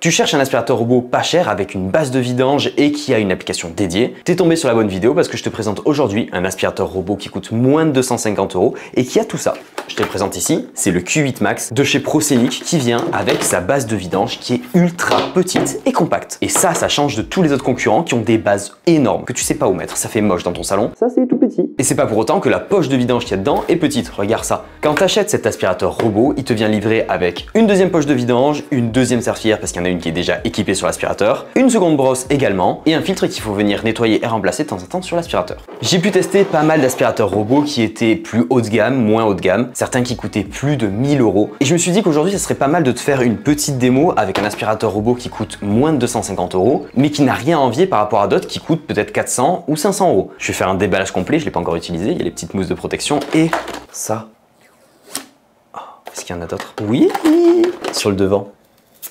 Tu cherches un aspirateur robot pas cher avec une base de vidange et qui a une application dédiée. T'es tombé sur la bonne vidéo parce que je te présente aujourd'hui un aspirateur robot qui coûte moins de 250 € et qui a tout ça. Je te le présente ici, c'est le Q8 Max de chez Proscenic qui vient avec sa base de vidange qui est ultra petite et compacte. Et ça change de tous les autres concurrents qui ont des bases énormes que tu sais pas où mettre. Ça fait moche dans ton salon. Ça, c'est tout petit. Et c'est pas pour autant que la poche de vidange qu'il y a dedans est petite. Regarde ça. Quand tu achètes cet aspirateur robot, il te vient livré avec une deuxième poche de vidange, une deuxième serpillière parce qu'il y en a une qui est déjà équipée sur l'aspirateur, une seconde brosse également et un filtre qu'il faut venir nettoyer et remplacer de temps en temps sur l'aspirateur. J'ai pu tester pas mal d'aspirateurs robots qui étaient plus haut de gamme, moins haut de gamme, certains qui coûtaient plus de 1000 € et je me suis dit qu'aujourd'hui ça serait pas mal de te faire une petite démo avec un aspirateur robot qui coûte moins de 250 € mais qui n'a rien à envier par rapport à d'autres qui coûtent peut-être 400 ou 500 €. Je vais faire un déballage complet, je l'ai pas encore utilisé, il y a les petites mousses de protection et ça. Oh, est-ce qu'il y en a d'autres? Oui, sur le devant.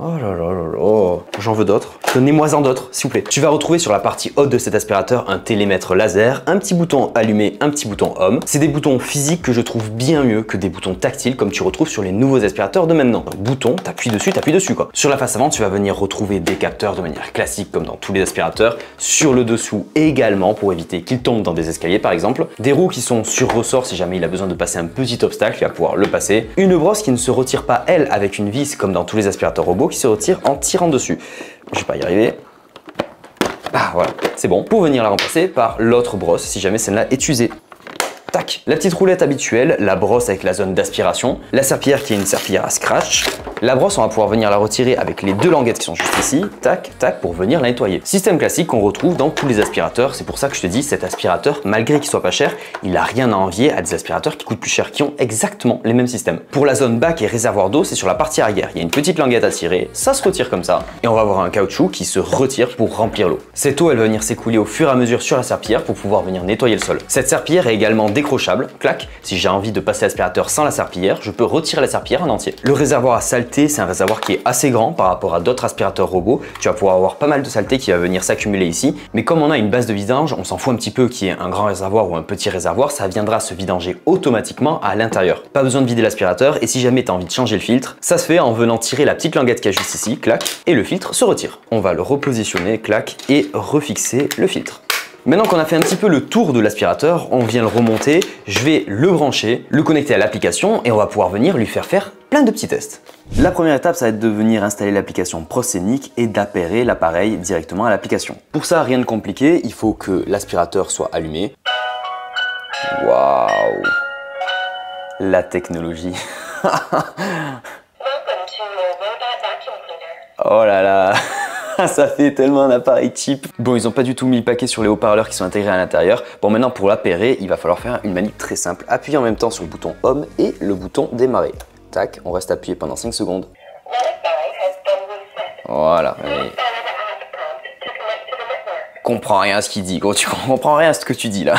Oh là là là là, j'en veux d'autres. Donnez-moi-en d'autres, s'il vous plaît. Tu vas retrouver sur la partie haute de cet aspirateur un télémètre laser, un petit bouton allumé, un petit bouton homme. C'est des boutons physiques que je trouve bien mieux que des boutons tactiles comme tu retrouves sur les nouveaux aspirateurs de maintenant. Un bouton, t'appuies dessus quoi. Sur la face avant, tu vas venir retrouver des capteurs de manière classique comme dans tous les aspirateurs. Sur le dessous également pour éviter qu'ils tombent dans des escaliers par exemple. Des roues qui sont sur ressort si jamais il a besoin de passer un petit obstacle, il va pouvoir le passer. Une brosse qui ne se retire pas elle avec une vis comme dans tous les aspirateurs robots qui se retire en tirant dessus. Je vais pas y arriver. Ah voilà, c'est bon. Pour venir la remplacer par l'autre brosse si jamais celle-là est usée. Tac. La petite roulette habituelle, la brosse avec la zone d'aspiration, la serpillière qui est une serpillière à scratch. La brosse, on va pouvoir venir la retirer avec les deux languettes qui sont juste ici, tac, tac, pour venir la nettoyer. Système classique qu'on retrouve dans tous les aspirateurs, c'est pour ça que je te dis, cet aspirateur, malgré qu'il soit pas cher, il a rien à envier à des aspirateurs qui coûtent plus cher, qui ont exactement les mêmes systèmes. Pour la zone bac et réservoir d'eau, c'est sur la partie arrière. Il y a une petite languette à tirer, ça se retire comme ça, et on va avoir un caoutchouc qui se retire pour remplir l'eau. Cette eau, elle va venir s'écouler au fur et à mesure sur la serpillière pour pouvoir venir nettoyer le sol. Cette serpillière est également décrochable, clac, si j'ai envie de passer l'aspirateur sans la serpillière, je peux retirer la serpillière en entier. Le réservoir à saleté, c'est un réservoir qui est assez grand par rapport à d'autres aspirateurs robots. Tu vas pouvoir avoir pas mal de saleté qui va venir s'accumuler ici, mais comme on a une base de vidange, on s'en fout un petit peu qu'il y ait un grand réservoir ou un petit réservoir, ça viendra se vidanger automatiquement à l'intérieur. Pas besoin de vider l'aspirateur et si jamais tu as envie de changer le filtre, ça se fait en venant tirer la petite languette qui est juste ici, clac, et le filtre se retire. On va le repositionner, clac, et refixer le filtre. Maintenant qu'on a fait un petit peu le tour de l'aspirateur, on vient le remonter, je vais le brancher, le connecter à l'application et on va pouvoir venir lui faire plein de petits tests. La première étape, ça va être de venir installer l'application Proscenic et d'appairer l'appareil directement à l'application. Pour ça, rien de compliqué, il faut que l'aspirateur soit allumé. Waouh! La technologie. Oh là là! Ça fait tellement un appareil cheap. Bon, ils ont pas du tout mis le paquet sur les haut-parleurs qui sont intégrés à l'intérieur. Bon, maintenant pour l'appairer, il va falloir faire une manip très simple. Appuyer en même temps sur le bouton Home et le bouton Démarrer. Tac, on reste appuyé pendant 5 secondes. Voilà. Comprends rien à ce qu'il dit, gros, tu comprends rien à ce que tu dis là.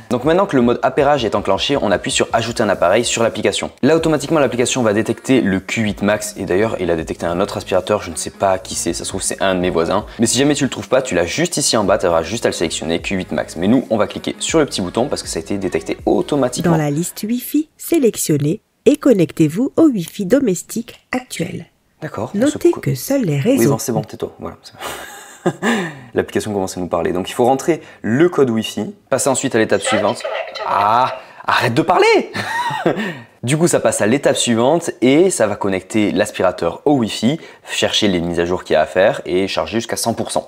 Donc maintenant que le mode appairage est enclenché, on appuie sur ajouter un appareil sur l'application. Là automatiquement l'application va détecter le Q8 Max et d'ailleurs il a détecté un autre aspirateur, je ne sais pas qui c'est, ça se trouve c'est un de mes voisins. Mais si jamais tu le trouves pas, tu l'as juste ici en bas, tu auras juste à le sélectionner Q8 Max. Mais nous on va cliquer sur le petit bouton parce que ça a été détecté automatiquement. Dans la liste Wi-Fi, sélectionnez et connectez-vous au Wi-Fi domestique actuel. D'accord. Notez que seuls les réseaux... Oui bon c'est bon, tais-toi, voilà. L'application commence à nous parler. Donc il faut rentrer le code Wi-Fi, passer ensuite à l'étape suivante. Ah, arrête de parler. Du coup, ça passe à l'étape suivante et ça va connecter l'aspirateur au Wi-Fi, chercher les mises à jour qu'il y a à faire et charger jusqu'à 100%.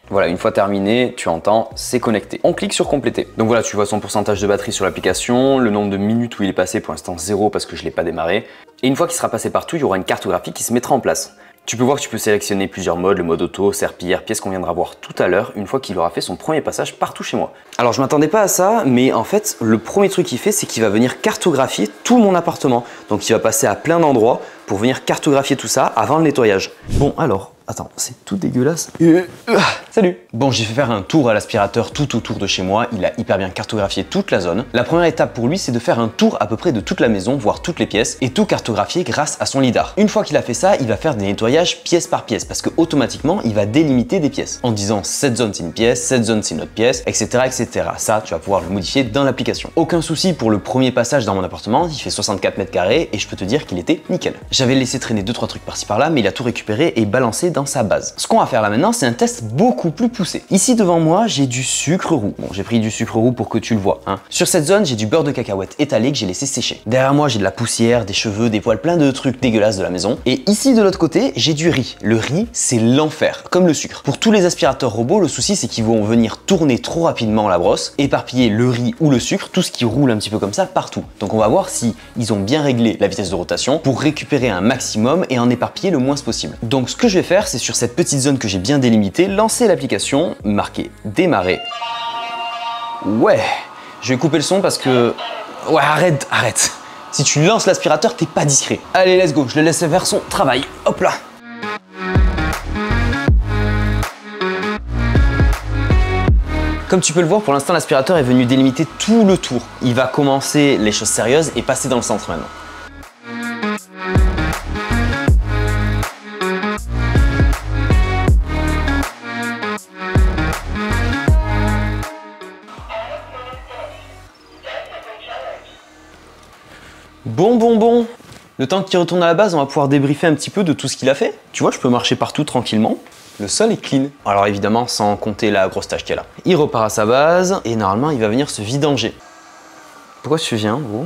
Voilà, une fois terminé, tu entends, c'est connecté. On clique sur compléter. Donc voilà, tu vois son pourcentage de batterie sur l'application, le nombre de minutes où il est passé, pour l'instant 0 parce que je ne l'ai pas démarré. Et une fois qu'il sera passé partout, il y aura une cartographie qui se mettra en place. Tu peux voir que tu peux sélectionner plusieurs modes, le mode auto, serpillière, pièce qu'on viendra voir tout à l'heure, une fois qu'il aura fait son premier passage partout chez moi. Alors je m'attendais pas à ça, mais en fait, le premier truc qu'il fait, c'est qu'il va venir cartographier tout mon appartement. Donc il va passer à plein d'endroits pour venir cartographier tout ça avant le nettoyage. Bon alors, Attends, c'est tout dégueulasse. Salut. Bon, j'ai fait faire un tour à l'aspirateur tout autour de chez moi. Il a hyper bien cartographié toute la zone. La première étape pour lui, c'est de faire un tour à peu près de toute la maison, voire toutes les pièces, et tout cartographier grâce à son lidar. Une fois qu'il a fait ça, il va faire des nettoyages pièce par pièce, parce que automatiquement, il va délimiter des pièces, en disant cette zone c'est une pièce, cette zone c'est une autre pièce, etc., etc. Ça, tu vas pouvoir le modifier dans l'application. Aucun souci pour le premier passage dans mon appartement. Il fait 64 mètres carrés et je peux te dire qu'il était nickel. J'avais laissé traîner 2-3 trucs par-ci par-là, mais il a tout récupéré et balancé dans sa base. Ce qu'on va faire là maintenant, c'est un test beaucoup plus poussé. Ici devant moi, j'ai du sucre roux. Bon, j'ai pris du sucre roux pour que tu le vois, hein. Sur cette zone, j'ai du beurre de cacahuète étalé que j'ai laissé sécher. Derrière moi, j'ai de la poussière, des cheveux, des poils, plein de trucs dégueulasses de la maison. Et ici de l'autre côté, j'ai du riz. Le riz, c'est l'enfer, comme le sucre. Pour tous les aspirateurs robots, le souci c'est qu'ils vont venir tourner trop rapidement la brosse, éparpiller le riz ou le sucre, tout ce qui roule un petit peu comme ça partout. Donc on va voir si ils ont bien réglé la vitesse de rotation pour récupérer un maximum et en éparpiller le moins possible. Donc ce que je vais faire, c'est sur cette petite zone que j'ai bien délimitée, lancer l'application, marquer démarrer. Ouais, je vais couper le son parce que... Ouais, arrête. Si tu lances l'aspirateur, t'es pas discret. Allez, let's go, je le laisse faire son travail. Hop là. Comme tu peux le voir, pour l'instant, l'aspirateur est venu délimiter tout le tour. Il va commencer les choses sérieuses et passer dans le centre maintenant. Bon. Le temps qu'il retourne à la base, on va pouvoir débriefer un petit peu de tout ce qu'il a fait. Tu vois, je peux marcher partout tranquillement. Le sol est clean. Alors évidemment, sans compter la grosse tache qu'elle a. Il repart à sa base et normalement, il va venir se vidanger. Pourquoi tu viens, gros?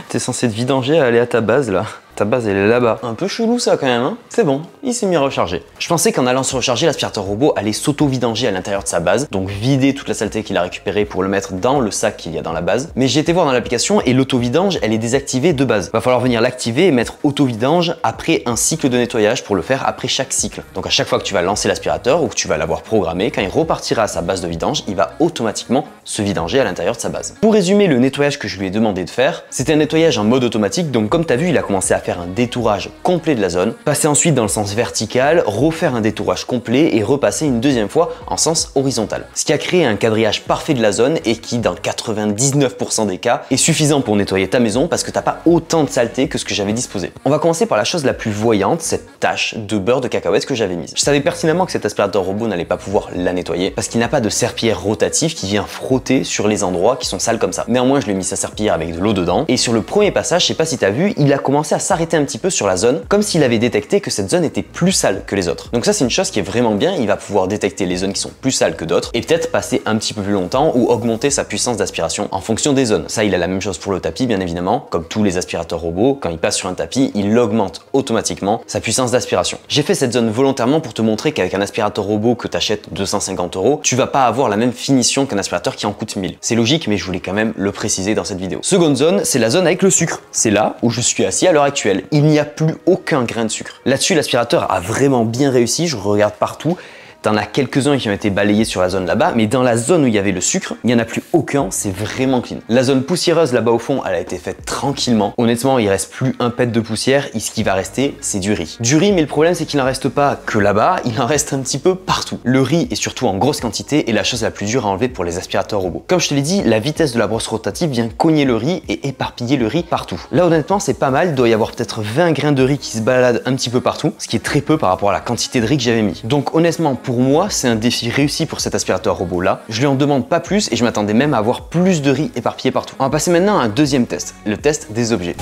T'es censé te vidanger à aller à ta base, là. Ta base, elle est là-bas. Un peu chelou, ça, quand même, hein. C'est bon, il s'est mis à recharger. Je pensais qu'en allant se recharger, l'aspirateur robot allait s'auto-vidanger à l'intérieur de sa base, donc vider toute la saleté qu'il a récupérée pour le mettre dans le sac qu'il y a dans la base. Mais j'ai été voir dans l'application et l'auto-vidange, elle est désactivée de base. Va falloir venir l'activer et mettre auto-vidange après un cycle de nettoyage pour le faire après chaque cycle. Donc à chaque fois que tu vas lancer l'aspirateur ou que tu vas l'avoir programmé, quand il repartira à sa base de vidange, il va automatiquement se vidanger à l'intérieur de sa base. Pour résumer le nettoyage que je lui ai demandé de faire, c'était un nettoyage en mode automatique, donc comme tu as vu, il a commencé à faire un détourage complet de la zone, passer ensuite dans le sens vertical, refaire un détourage complet et repasser une deuxième fois en sens horizontal. Ce qui a créé un quadrillage parfait de la zone et qui, dans 99% des cas, est suffisant pour nettoyer ta maison parce que t'as pas autant de saleté que ce que j'avais disposé. On va commencer par la chose la plus voyante, cette tache de beurre de cacahuète que j'avais mise. Je savais pertinemment que cet aspirateur robot n'allait pas pouvoir la nettoyer parce qu'il n'a pas de serpillière rotative qui vient frotter sur les endroits qui sont sales comme ça. Néanmoins, je lui ai mis sa serpillière avec de l'eau dedans et sur le premier passage, je sais pas si t'as vu, il a commencé à s'arrêter un petit peu sur la zone, comme s'il avait détecté que cette zone était plus sale que les autres. Donc ça, c'est une chose qui est vraiment bien, il va pouvoir détecter les zones qui sont plus sales que d'autres et peut-être passer un petit peu plus longtemps ou augmenter sa puissance d'aspiration en fonction des zones. Ça, il a la même chose pour le tapis, bien évidemment, comme tous les aspirateurs robots, quand il passe sur un tapis, il augmente automatiquement sa puissance d'aspiration. J'ai fait cette zone volontairement pour te montrer qu'avec un aspirateur robot que tu achètes 250 €, tu vas pas avoir la même finition qu'un aspirateur qui en coûte 1000. C'est logique, mais je voulais quand même le préciser dans cette vidéo. Seconde zone, c'est la zone avec le sucre. C'est là où je suis assis à l'heure actuelle. Il n'y a plus aucun grain de sucre. Là-dessus, l'aspirateur a vraiment bien réussi, je regarde partout. T'en as quelques-uns qui ont été balayés sur la zone là-bas, mais dans la zone où il y avait le sucre, il n'y en a plus aucun, c'est vraiment clean. La zone poussiéreuse là-bas au fond, elle a été faite tranquillement. Honnêtement, il reste plus un pet de poussière et ce qui va rester, c'est du riz. Du riz, mais le problème, c'est qu'il n'en reste pas que là-bas, il en reste un petit peu partout. Le riz est surtout en grosse quantité et la chose la plus dure à enlever pour les aspirateurs robots. Comme je te l'ai dit, la vitesse de la brosse rotative vient cogner le riz et éparpiller le riz partout. Là, honnêtement, c'est pas mal, il doit y avoir peut-être 20 grains de riz qui se baladent un petit peu partout, ce qui est très peu par rapport à la quantité de riz que j'avais mis. Donc honnêtement, pour moi, c'est un défi réussi pour cet aspirateur robot là. Je lui en demande pas plus et je m'attendais même à avoir plus de riz éparpillé partout. On va passer maintenant à un deuxième test, le test des objets.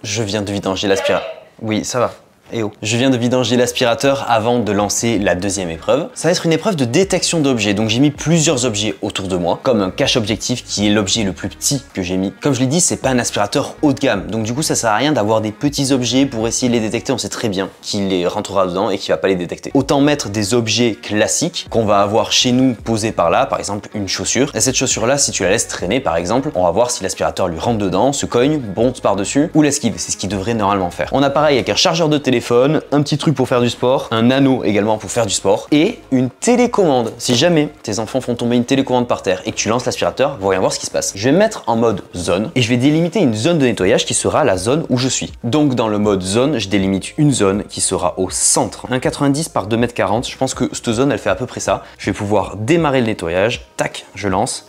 Je viens de vidanger l'aspirateur. Oui, ça va. Eh oh. Je viens de vidanger l'aspirateur avant de lancer la deuxième épreuve. Ça va être une épreuve de détection d'objets, donc j'ai mis plusieurs objets autour de moi, comme un cache-objectif qui est l'objet le plus petit que j'ai mis. Comme je l'ai dit, c'est pas un aspirateur haut de gamme, donc du coup ça sert à rien d'avoir des petits objets pour essayer de les détecter, on sait très bien qu'il les rentrera dedans et qu'il va pas les détecter. Autant mettre des objets classiques qu'on va avoir chez nous posés par là, par exemple une chaussure. Et cette chaussure là, si tu la laisses traîner par exemple, on va voir si l'aspirateur lui rentre dedans, se cogne, bonde par-dessus ou l'esquive, c'est ce qu'il devrait normalement faire. On a pareil avec un chargeur de téléphone téléphone, un petit truc pour faire du sport, un anneau également pour faire du sport et une télécommande. Si jamais tes enfants font tomber une télécommande par terre et que tu lances l'aspirateur, voyons voir ce qui se passe. Je vais me mettre en mode zone et je vais délimiter une zone de nettoyage qui sera la zone où je suis. Donc dans le mode zone, je délimite une zone qui sera au centre. 1,90 par 2,40 m, je pense que cette zone elle fait à peu près ça. Je vais pouvoir démarrer le nettoyage, tac, je lance.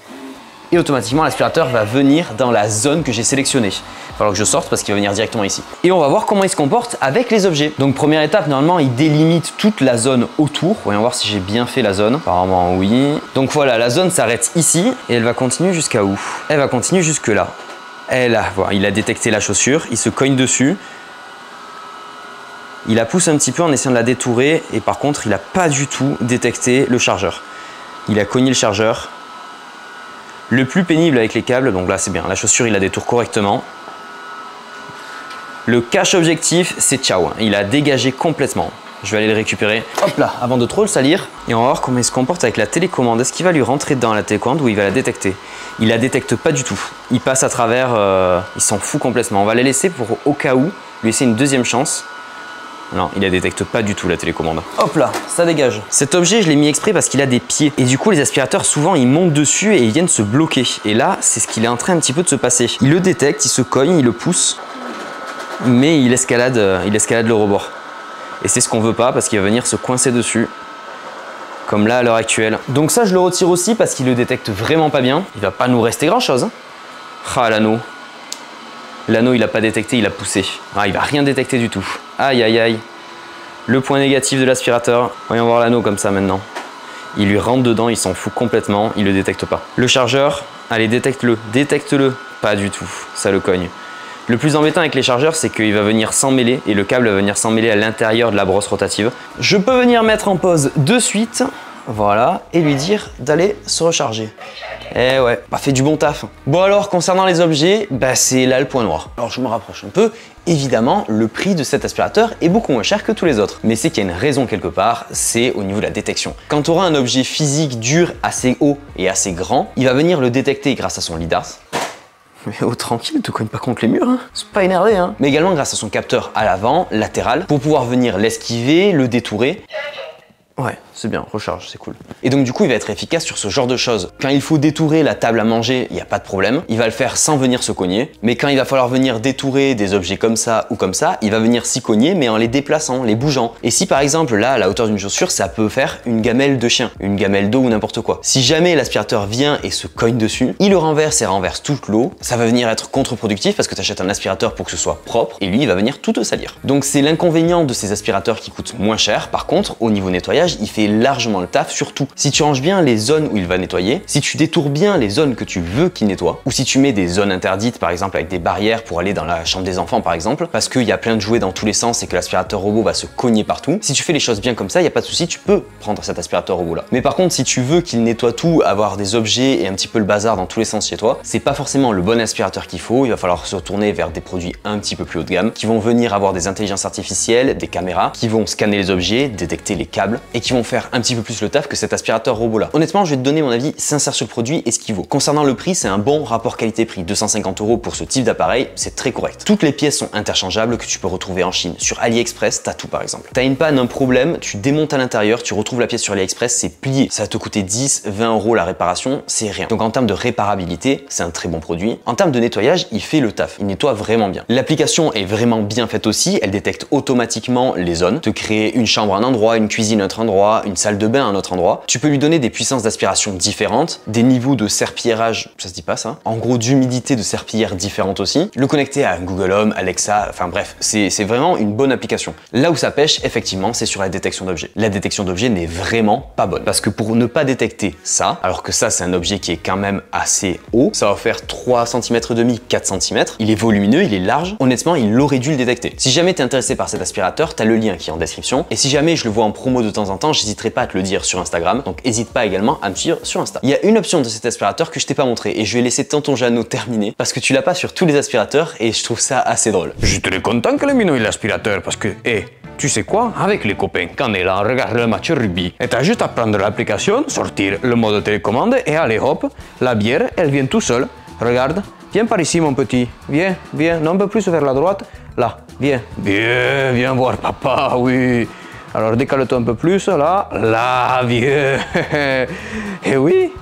Et automatiquement l'aspirateur va venir dans la zone que j'ai sélectionnée. Il va falloir que je sorte parce qu'il va venir directement ici. Et on va voir comment il se comporte avec les objets. Donc première étape, normalement il délimite toute la zone autour. Voyons voir si j'ai bien fait la zone. Apparemment oui. Donc voilà, la zone s'arrête ici et elle va continuer jusqu'à où? Elle va continuer jusque là. Et là, voilà, il a détecté la chaussure, il se cogne dessus. Il la pousse un petit peu en essayant de la détourer et par contre il n'a pas du tout détecté le chargeur. Il a cogné le chargeur. Le plus pénible avec les câbles, donc là c'est bien, la chaussure il la détourne correctement. Le cache objectif c'est ciao, il a dégagé complètement. Je vais aller le récupérer, hop là, avant de trop le salir. Et on va voir comment il se comporte avec la télécommande. Est-ce qu'il va lui rentrer dans la télécommande ou il va la détecter? Il la détecte pas du tout. Il passe à travers, il s'en fout complètement. On va la laisser pour au cas où, lui laisser une deuxième chance. Non, il la détecte pas du tout la télécommande. Hop là, ça dégage. Cet objet, je l'ai mis exprès parce qu'il a des pieds. Et du coup, les aspirateurs, souvent, ils montent dessus et ils viennent se bloquer. Et là, c'est ce qu'il est en train un petit peu de se passer. Il le détecte, il se cogne, il le pousse. Mais il escalade le rebord. Et c'est ce qu'on veut pas parce qu'il va venir se coincer dessus. Comme là, à l'heure actuelle. Donc ça, je le retire aussi parce qu'il le détecte vraiment pas bien. Il va pas nous rester grand chose. Hein. Ah, l'anneau. L'anneau, il n'a pas détecté, il a poussé. Ah, il va rien détecter du tout. Aïe, aïe, aïe. Le point négatif de l'aspirateur. Voyons voir l'anneau comme ça maintenant. Il lui rentre dedans, il s'en fout complètement, il ne le détecte pas. Le chargeur, allez, détecte-le, détecte-le. Pas du tout, ça le cogne. Le plus embêtant avec les chargeurs, c'est qu'il va venir s'emmêler et le câble va venir s'emmêler à l'intérieur de la brosse rotative. Je peux venir mettre en pause de suite, voilà, et lui dire d'aller se recharger. Eh ouais, bah fait du bon taf. Bon alors, concernant les objets, bah c'est là le point noir. Alors je me rapproche un peu. Évidemment, le prix de cet aspirateur est beaucoup moins cher que tous les autres. Mais c'est qu'il y a une raison quelque part, c'est au niveau de la détection. Quand tu auras un objet physique dur, assez haut et assez grand, il va venir le détecter grâce à son lidar. Mais oh tranquille, te cogne pas contre les murs, hein. C'est pas énervé, hein. Mais également grâce à son capteur à l'avant, latéral, pour pouvoir venir l'esquiver, le détourer. Ouais, c'est bien, recharge, c'est cool. Et donc du coup, il va être efficace sur ce genre de choses. Quand il faut détourer la table à manger, il n'y a pas de problème. Il va le faire sans venir se cogner. Mais quand il va falloir venir détourer des objets comme ça ou comme ça, il va venir s'y cogner, mais en les déplaçant, les bougeant. Et si par exemple, là, à la hauteur d'une chaussure, ça peut faire une gamelle de chien, une gamelle d'eau ou n'importe quoi. Si jamais l'aspirateur vient et se cogne dessus, il le renverse et renverse toute l'eau, ça va venir être contre-productif parce que tu achètes un aspirateur pour que ce soit propre et lui, il va venir tout te salir. Donc c'est l'inconvénient de ces aspirateurs qui coûtent moins cher. Par contre, au niveau nettoyage, il fait largement le taf, surtout si tu ranges bien les zones où il va nettoyer, si tu détournes bien les zones que tu veux qu'il nettoie, ou si tu mets des zones interdites, par exemple avec des barrières pour aller dans la chambre des enfants par exemple, parce qu'il y a plein de jouets dans tous les sens et que l'aspirateur robot va se cogner partout. Si tu fais les choses bien comme ça, il n'y a pas de souci, tu peux prendre cet aspirateur robot là. Mais par contre, si tu veux qu'il nettoie tout, avoir des objets et un petit peu le bazar dans tous les sens chez toi, c'est pas forcément le bon aspirateur qu'il faut. Il va falloir se tourner vers des produits un petit peu plus haut de gamme, qui vont venir avoir des intelligences artificielles, des caméras, qui vont scanner les objets, détecter les câbles et qui vont faire un petit peu plus le taf que cet aspirateur robot là. Honnêtement, je vais te donner mon avis sincère sur le produit et ce qu'il vaut. Concernant le prix, c'est un bon rapport qualité-prix. 250 € pour ce type d'appareil, c'est très correct. Toutes les pièces sont interchangeables que tu peux retrouver en Chine. Sur AliExpress, t'as tout par exemple. T'as une panne, un problème, tu démontes à l'intérieur, tu retrouves la pièce sur AliExpress, c'est plié. Ça va te coûter 10, 20 € la réparation, c'est rien. Donc en termes de réparabilité, c'est un très bon produit. En termes de nettoyage, il fait le taf. Il nettoie vraiment bien. L'application est vraiment bien faite aussi. Elle détecte automatiquement les zones, te crée une chambre à un endroit, une cuisine à un autre endroit, une salle de bain à un autre endroit. Tu peux lui donner des puissances d'aspiration différentes, des niveaux de serpillérage, ça se dit pas ça, en gros d'humidité de serpillière différentes aussi, le connecter à Google Home, Alexa, enfin bref, c'est vraiment une bonne application. Là où ça pêche, effectivement, c'est sur la détection d'objets. La détection d'objets n'est vraiment pas bonne, parce que pour ne pas détecter ça, alors que ça c'est un objet qui est quand même assez haut, ça va faire 3 cm et demi, 4 cm, il est volumineux, il est large, honnêtement il aurait dû le détecter. Si jamais tu es intéressé par cet aspirateur, tu as le lien qui est en description, et si jamais je le vois en promo de temps en temps, j'hésiterai pas à te le dire sur Instagram, donc n'hésite pas également à me suivre sur Insta. Il y a une option de cet aspirateur que je t'ai pas montré et je vais laisser tonton Jeannot terminer parce que tu l'as pas sur tous les aspirateurs et je trouve ça assez drôle. Je suis très content que le minouille l'aspirateur parce que, tu sais quoi, avec les copains, quand on est là, on regarde le match rugby, et t'as juste à prendre l'application, sortir le mode télécommande et allez hop, la bière, elle vient tout seule. Regarde, viens par ici mon petit, viens, viens, non un peu plus vers la droite, là, viens. Bien, viens voir papa, oui. Alors décale-toi un peu plus, là, viens. Et oui,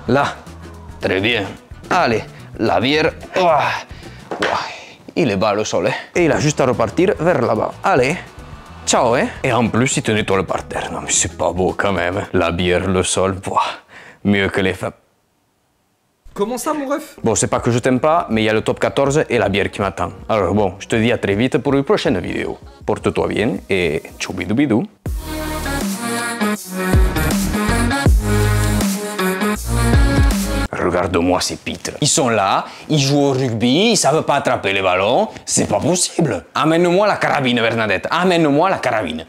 là, très bien. Allez, la bière. Il est bas le sol, hein. Et il a juste à repartir vers là-bas. Allez, ciao, hein. Et en plus, il te nettoie le parterre. Non mais c'est pas beau quand même. La bière, le sol, mieux que les femmes. Comment ça, mon ref? Bon, c'est pas que je t'aime pas, mais il y a le top 14 et la bière qui m'attend. Alors bon, je te dis à très vite pour une prochaine vidéo. Porte-toi bien et tchoubidou-bidou. Regarde-moi ces pitres. Ils sont là, ils jouent au rugby, ils savent pas attraper les ballons. C'est pas possible. Amène-moi la carabine, Bernadette. Amène-moi la carabine.